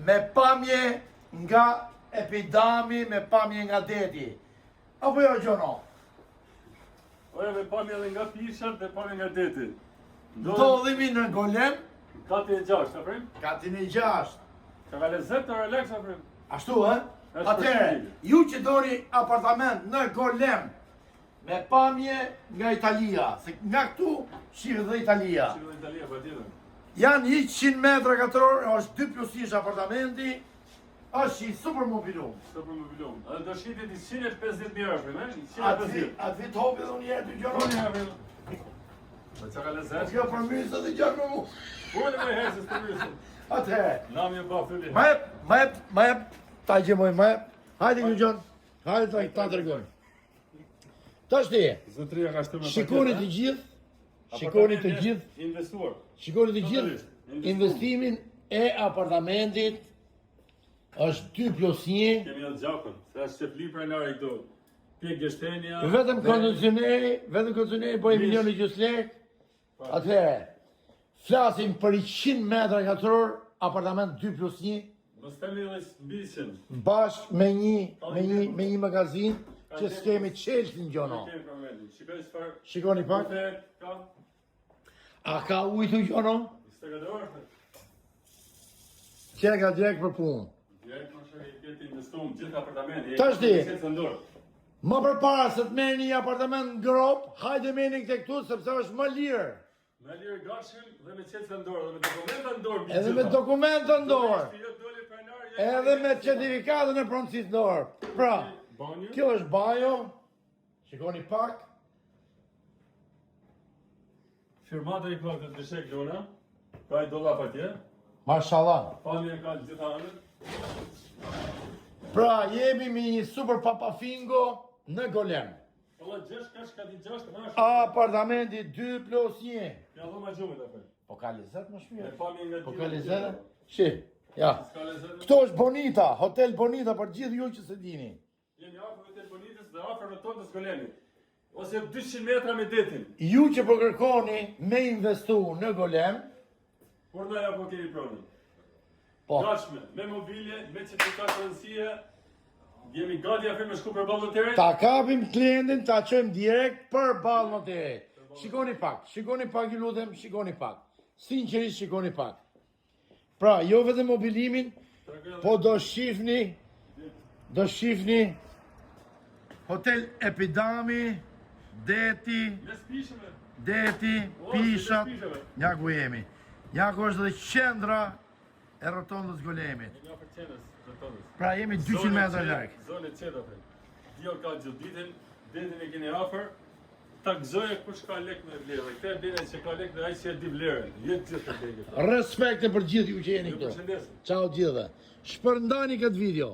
me pamje nga Epidami, me pamje nga deti. Apo jo gjono? Oja me pamje edhe nga pishat dhe pamje nga deti. Ndodhemi në Golem, Kati e 6, të prim? katin e 6. Ka ka lezet të relax, të prim? Ashtu, e? Është Atere, përshëndetje. ju që doni apartament në Golem, me pamje nga Italia, se nga këtu shihë dhe Italia. Shikë dhe Italia, pa tjetër. Janë 100 metra katror, është 2+1 apartamenti, është i super mobilum. Së për më bilum. Edhe do shqitit i 150.000 është, me? Atë vit hopi dhe unë jetë të gjonë. Dhe që ka lezet? Kjo për mysë dhe gjonë me mu. Unë me hesës të mysën. Atë, Nam e ba fylli. ma jep, ta gjemoj, ma jep. Hajde një gjonë, hajde ta të regojnë. Ta shti, Zotria ka shtu me shikoni të gjithë, shikoni të gjithë, Investuar. shikoni të gjithë, investimin e apartamentit është 2+1, Kemi edhe gjakën. Se është që fli për nari këtu. Pjek gjeshtenia. vetëm kondicioneri bojë 1.5 lekë. Atëherë, flasim për 100 metra katror, apartament 2+1, Mos temi edhe mbishin. bashkë me një magazin që s'kemi Chelsea në gjono. Kemi përmendin. Shikoj çfarë. Shikoni pak, Ka. a ka ujtë gjono? Ishte ka dorë. Që ka direkt për punë. Direkt më shoj i keti investuar gjithë apartamenti. Tash ti. Në dorë. Më përpara se të merrni një apartament në grop, hajde merrni këtë këtu sepse është më lirë. Me lirë gatshëm dhe me qetë në dorë, dhe me dokumenta në dorë. Edhe me dokumente në dorë, Jo doli pronar. edhe me certifikatën e pronësisë në dorë. Pra, banjo. kjo është bajo. Shikoni pak. Firmata i ka të dëshek lona. Ka i dollap atje. Mashallah. Pamje ka gjitha anët. Pra, jemi me një super papafingo në Golem. Ola 6 kash ka di 6 rash. Apartamenti 2+1. Ja do ma gjumit apo. Po ka lezet më Me shpirë. pamje nga Po ka lezet. Shi, ja. Ska lezet. Këto është Bonita, Hotel Bonita për gjithë ju që se dini. Jemi afër me Bonitës dhe afër me tonë të Skolemit. Ose 200 metra me detin. Ju që po kërkoni me investu në Golem, Por na apo keni pronën. po, Gatshme, me mobilje, me certifikat rëndësie. Jemi gati afër me shku për ballë të tërë. ta kapim klientin, ta qojmë direkt për balë në të. Shikoni pak, ju lutem, shikoni pak. Sinqerisht shikoni pak. Pra, jo vetëm mobilimin, po do shifni Hotel Epidami, deti, Les pishëve. pishat, Les pishëve. ja ku jemi. Ja ku është dhe qendra e rotondës Golemit. Jemi afër qenës, rëtonës. Pra, jemi 200 metra larg. Zonë qetë afër. Dio ka gjithë ditën, detin e keni afër. Ta gëzoje kush ka lek me vlerë. Këtë dini që ka lek dhe ai që e di vlerën. Jetë gjithë të degë. Respekte për gjithë ju që jeni Ju këtu. përshëndesim. Ciao gjithëve. Shpërndani këtë video.